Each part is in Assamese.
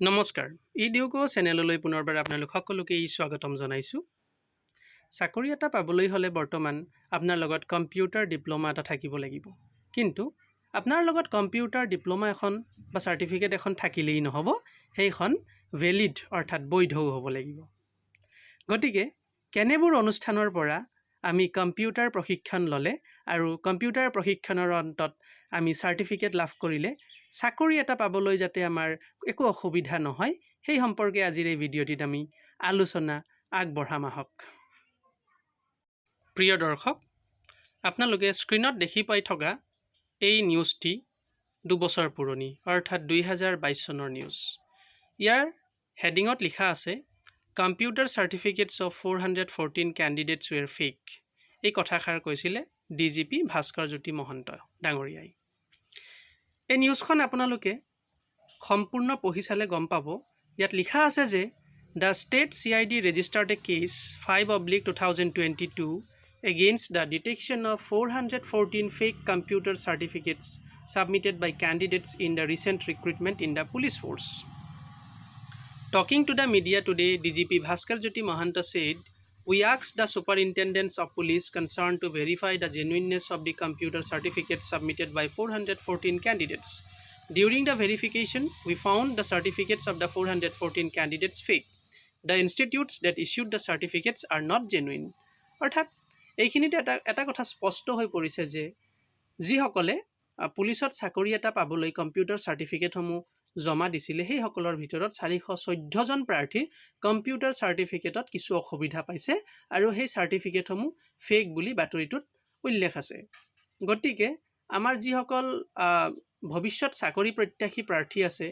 নমস্কাৰ ইডিওকো চেনেললৈ পুনৰবাৰ আপোনালোক সকলোকে স্বাগতম জনাইছো চাকৰি এটা পাবলৈ হলে বৰ্তমান আপোনাৰ লগত কম্পিউটাৰ ডিপ্লোমা এটা থাকিব লাগিব কিন্তু আপোনাৰ লগত কম্পিউটাৰ ডিপ্লোমা এখন বা সাৰ্টিফিকেট এখন থাকিলেই নহব সেইখন ভ্যালিড অৰ্থাৎ বৈধ হ'ব লাগিব গতিকে কেনেবোৰ অনুষ্ঠানৰ পৰা আমি কম্পিউটাৰ প্ৰশিক্ষণ ললে আৰু কম্পিউটাৰ প্ৰশিক্ষণৰ অন্তত আমি সাৰ্টিফিকেট লাভ কৰিলে চাকৰি এটা পাবলৈ যাতে আমাৰ একো অসুবিধা নহয় সেই সম্পৰ্কে আজিৰ এই ভিডিঅ'টিত আমি আলোচনা আগবঢ়াম আহক প্ৰিয় দৰ্শক আপোনালোকে স্ক্ৰীনত দেখি পাই থকা এই নিউজটি 2 বছৰ পুৰণি অৰ্থাৎ 2022 চনৰ নিউজ ইয়াৰ হেডিঙত লিখা আছে Computer certificates of 414 candidates were fake. এই কথাষাৰ কৈছিলে ডিজিপি ভাস্কৰ জ্যোতি মহন্ত ডাঙৰীয়াই এই নিউজখন আপোনালোকে সম্পূৰ্ণ পঢ়ি চালে গম পাব ইয়াত লিখা আছে যে The state CID registered a case 5/2022 against the detection of 414 fake computer certificates submitted by candidates in the recent recruitment in the police force. Talking to the media today, DGP Bhaskar Jyoti Mahanta said, "We asked the superintendents of police concerned to verify the genuineness of the computer certificates submitted by 414 candidates. During the verification, we found the certificates of the 414 candidates fake. The institutes that issued the certificates are not genuine." অৰ্থাৎ এইখিনিতে এটা কথা স্পষ্ট হৈ পৰিছে যে যিসকলে পুলিচত চাকৰি এটা পাবলৈ কম্পিউটাৰ সাৰ্টিফিকেটসমূহ জমা দিছিলে সেই সকলৰ ভিতৰত 414 জন প্ৰাৰ্থীৰ কম্পিউটাৰ সাৰ্টিফিকেটত কিছু অসুবিধা পাইছে আৰু সেই সাৰ্টিফিকেটসমূহ ফেক বুলি বাতৰিটোত উল্লেখ আছে গতিকে আমাৰ যিসকল ভৱিষ্যত চাকৰি প্ৰত্যাশী প্ৰাৰ্থী আছে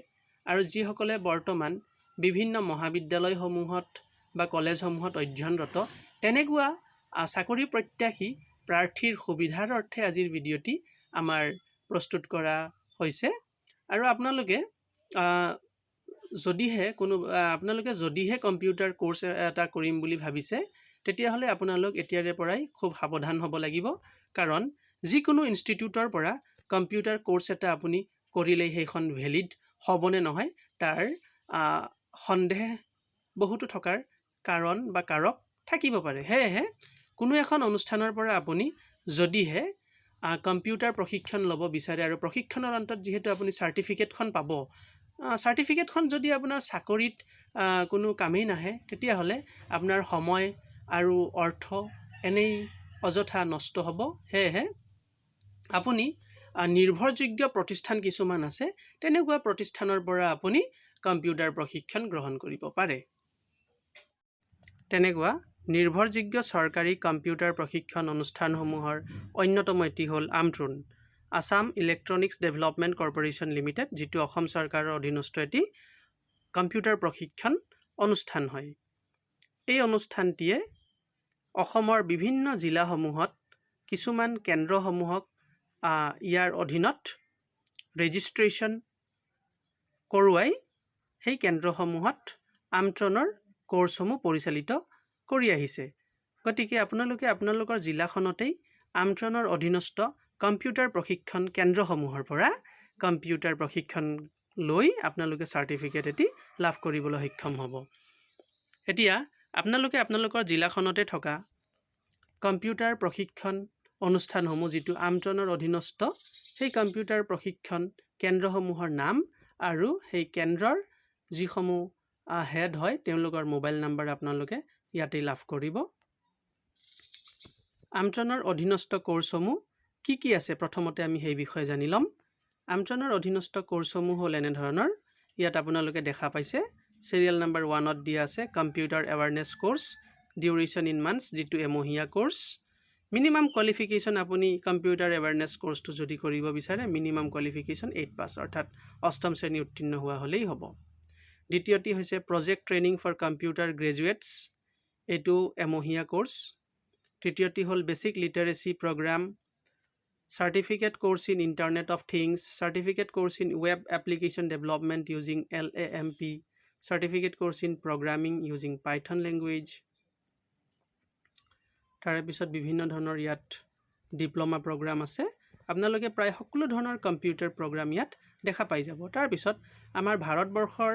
আৰু যিসকলে বৰ্তমান বিভিন্ন মহাবিদ্যালয়সমূহত বা কলেজসমূহত অধ্যয়নৰত তেনেকুৱা চাকৰি প্ৰত্যাশী প্ৰাৰ্থীৰ সুবিধাৰ অৰ্থে আজিৰ ভিডিঅ'টি আমাৰ প্ৰস্তুত কৰা হৈছে আৰু আপোনালোকে যদিহে কম্পিউটাৰ কোৰ্স এটা কৰিম বুলি ভাবিছে তেতিয়াহলে আপোনালোক এতিয়াৰে পৰাই খুব সাৱধান হ'ব লাগিব কাৰণ যিকোনো ইনষ্টিটিউটৰ পৰা কম্পিউটাৰ কোৰ্স এটা আপুনি কৰিলে সেইখন ভ্যালিড হ'বনে নহয় তাৰ সন্দেহ বহুতো থকাৰ কাৰণ বা কাৰক থাকিব পাৰে হেহে কোনো এখন অনুষ্ঠানৰ পৰা আপুনি যদিহে কম্পিউটাৰ প্ৰশিক্ষণ ল'ব বিচাৰে আৰু প্ৰশিক্ষণৰ অন্তত যেহেতু আপুনি সাৰ্টিফিকেটখন পাব সাৰ্টিফিকেটখন যদি আপোনাৰ চাকৰিত কোনো কামেই নাহে তেতিয়াহলে আপোনাৰ সময় আৰু অৰ্থ এনেই অযথা নষ্ট হ'ব হেহে আপুনি নিৰ্ভৰযোগ্য প্ৰতিষ্ঠান কিছুমান আছে তেনেকুৱা প্ৰতিষ্ঠানৰ পৰা আপুনি কম্পিউটাৰ প্ৰশিক্ষণ গ্ৰহণ কৰিব পাৰে তেনেকুৱা নিৰ্ভৰযোগ্য চৰকাৰী কম্পিউটাৰ প্ৰশিক্ষণ অনুষ্ঠানসমূহৰ অন্যতম এটি হ'ল Amtron Assam electronics development corporation limited যেটো অসম চৰকাৰৰ অধীনস্থ এটি কম্পিউটাৰ প্ৰশিক্ষণ অনুষ্ঠান হয় এই অনুষ্ঠানটিয়ে অসমৰ বিভিন্ন জিলাসমূহত কিছুমান কেন্দ্ৰসমূহক ইয়াৰ অধীনত ৰেজিষ্ট্ৰেচন কৰোৱাই সেই কেন্দ্ৰসমূহত আমট্ৰুনৰ কোৰ্সসমূহ পৰিচালিত কৰি আহিছে গতিকে আপোনালোকে আপোনালোকৰ জিলাখনতেই আমট্ৰুনৰ অধীনস্থ কম্পিউটাৰ প্ৰশিক্ষণ কেন্দ্ৰসমূহৰ পৰা কম্পিউটাৰ প্ৰশিক্ষণ লৈ আপোনালোকে সাৰ্টিফিকেট এটি লাভ কৰিবলৈ সক্ষম হ'ব এতিয়া আপোনালোকে আপোনালোকৰ জিলাখনতে থকা কম্পিউটাৰ প্ৰশিক্ষণ অনুষ্ঠানসমূহ যেটো আমট্ৰুনৰ অধীনস্থ সেই কম্পিউটাৰ প্ৰশিক্ষণ কেন্দ্ৰসমূহৰ নাম আৰু সেই কেন্দ্ৰৰ যিসমূহ হেড হয় তেওঁলোকৰ মোবাইল নম্বৰ আপোনালোকে ইয়াতে লাভ কৰিব আমট্ৰুনৰ অধীনস্থ কোৰ্সসমূহ কি আছে প্ৰথমতে আমি সেই বিষয়ে জানি লম আমট্ৰুনৰ অধীনস্থ কোৰ্সসমূহ হ'ল এনে ধৰণৰ ইয়াত আপোনালোকে দেখা পাইছে সিৰিয়েল নম্বৰ 1ত দিয়া আছে computer awareness course duration in months যেটো এমহীয়া কোৰ্স মিনিমাম কোৱালিফিকেশ্যন আপুনি কম্পিউটাৰ এৱাৰনেছ কোৰ্সটো যদি কৰিব বিচাৰে মিনিমাম কোৱালিফিকেশ্যন 8 পাছ অৰ্থাৎ অষ্টম শ্ৰেণী উত্তীৰ্ণ হোৱা হলেই হ'ব দ্বিতীয়টি হৈছে project training for computer graduates এটো এমহীয়া কোৰ্স তৃতীয়টি হ'ল basic literacy programme Certificate course in Internet of Things, certificate course in Web Application Development using LAMP, certificate course in Programming using Python language. তাৰে পিছত বিভিন্ন ধৰণৰ ইয়াত ডিপ্লোমা প্ৰগ্ৰাম আছে আপোনালোকে প্ৰায় সকলো ধৰণৰ কম্পিউটাৰ প্ৰগ্ৰাম ইয়াত দেখা পাই যাব তাৰ পিছত আমাৰ ভাৰতবৰ্ষৰ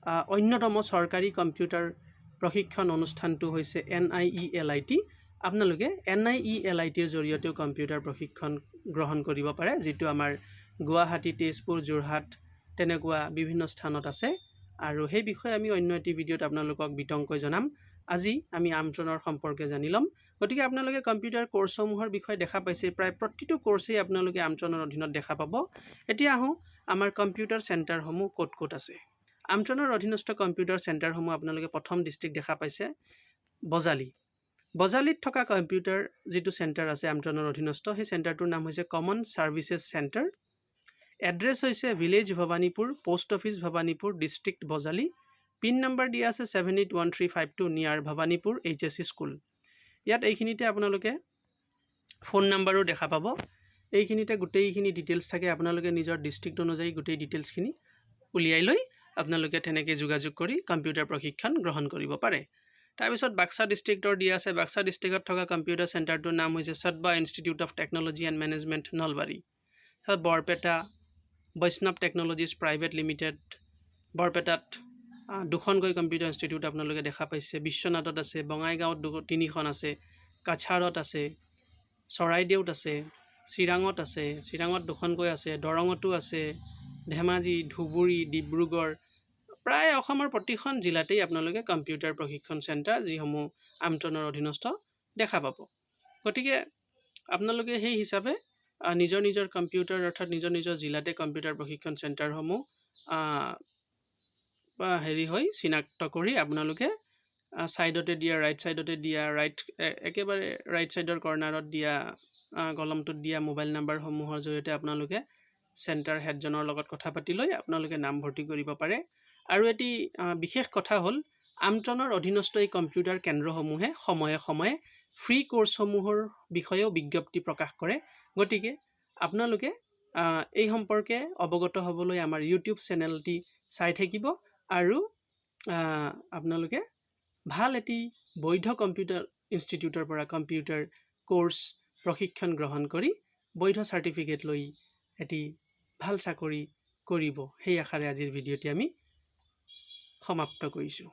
অন্যতম চৰকাৰী কম্পিউটাৰ প্ৰশিক্ষণ অনুষ্ঠানটো হৈছে NIELIT। আপোনালোকে NIELITৰ জৰিয়তেও কম্পিউটাৰ প্ৰশিক্ষণ গ্ৰহণ কৰিব পাৰে, যিটো আমাৰ গুৱাহাটী, তেজপুৰ, যোৰহাট তেনেকুৱা বিভিন্ন স্থানত আছে। আৰু সেই বিষয়ে আমি অন্য এটি ভিডিঅ'ত আপোনালোকক বিতংকৈ জনাম। আজি আমি আমন্ত্ৰণৰ সম্পৰ্কে জানি ল'ম। গতিকে আপোনালোকে কম্পিউটাৰ কোৰ্চসমূহৰ বিষয়ে দেখা পাইছে, প্ৰায় প্ৰতিটো কোৰ্চেই আপোনালোকে আমন্ত্ৰণৰ অধীনত দেখা পাব। এতিয়া আহোঁ আমাৰ কম্পিউটাৰ চেণ্টাৰসমূহ ক'ত ক'ত আছে। আমন্ত্ৰণৰ অধীনস্থ কম্পিউটাৰ চেণ্টাৰসমূহ আপোনালোকে প্ৰথম ডিষ্ট্ৰিক্ট দেখা পাইছে বজালী। বজালীত থকা কম্পিউটাৰ যিটো চেণ্টাৰ আছে আমন্ত্ৰণৰ অধীনস্থ, সেই চেণ্টাৰটোৰ নাম হৈছে কমন ছাৰ্ভিচেছ চেণ্টাৰ। এড্ৰেছ হৈছে village Bhabanipur, post office Bhabanipur, district Bajali. Pin number দিয়া আছে 781352 নিয়াৰ ভৱানীপুৰ HSC স্কুল। ইয়াত এইখিনিতে আপোনালোকে ফোন নাম্বাৰো দেখা পাব। এইখিনিতে গোটেইখিনি ডিটেইলছ থাকে। আপোনালোকে নিজৰ ডিষ্ট্ৰিক্ট অনুযায়ী গোটেই ডিটেইলছখিনি উলিয়াই লৈ আপোনালোকে তেনেকৈ যোগাযোগ কৰি কম্পিউটাৰ প্ৰশিক্ষণ গ্ৰহণ কৰিব পাৰে। তাৰপিছত বাক্সা ডিষ্ট্ৰিক্টৰ দিয়া আছে। বাক্সা ডিষ্ট্ৰিক্টত থকা কম্পিউটাৰ চেণ্টাৰটোৰ নাম হৈছে সদবা institute of technology and management Nalbari. Barpeta Vaishnav technologies private limited, বৰপেটাত দুখনকৈ কম্পিউটাৰ ইনষ্টিটিউট আপোনালোকে দেখা পাইছে। বিশ্বনাথত আছে, বঙাইগাঁৱত 3খন আছে, কাছাৰত আছে, চৰাইদেউত আছে, চিৰাঙত আছে, চিৰাঙত 2খনকৈ আছে, দৰঙতো আছে, ধেমাজি, ধুবুৰী, ডিব্ৰুগড়, প্ৰায় অসমৰ প্ৰতিখন জিলাতেই আপোনালোকে কম্পিউটাৰ প্ৰশিক্ষণ চেণ্টাৰ যিসমূহ আমন্ত্ৰণৰ অধীনস্থ দেখা পাব। গতিকে আপোনালোকে সেই হিচাপে নিজৰ নিজৰ কম্পিউটাৰ অৰ্থাৎ নিজৰ নিজৰ জিলাতে কম্পিউটাৰ প্ৰশিক্ষণ চেণ্টাৰসমূহ হৈ চিনাক্ত কৰি আপোনালোকে ছাইডতে দিয়া, ৰাইট ছাইডতে দিয়া, একেবাৰে ৰাইট ছাইডৰ কৰ্ণাৰত দিয়া কলমটোত দিয়া মোবাইল নাম্বাৰসমূহৰ জৰিয়তে আপোনালোকে চেণ্টাৰ হেডজনৰ লগত কথা পাতি লৈ আপোনালোকে নামভৰ্তি কৰিব পাৰে। আৰু এটি বিশেষ কথা হ'ল, আমন্ত্ৰণৰ অধীনস্থ এই কম্পিউটাৰ কেন্দ্ৰসমূহে সময়ে সময়ে ফ্ৰী কোৰ্চসমূহৰ বিষয়েও বিজ্ঞপ্তি প্ৰকাশ কৰে। গতিকে আপোনালোকে এই সম্পৰ্কে অৱগত হ'বলৈ আমাৰ ইউটিউব চেনেলটি চাই থাকিব আৰু আপোনালোকে ভাল এটি বৈধ কম্পিউটাৰ ইনষ্টিটিউটৰ পৰা কম্পিউটাৰ কোৰ্চ প্ৰশিক্ষণ গ্ৰহণ কৰি বৈধ চাৰ্টিফিকেট লৈ এটি ভাল চাকৰি কৰিব, সেই আশাৰে আজিৰ ভিডিঅ'টি আমি সমাপ্ত কৰিছোঁ।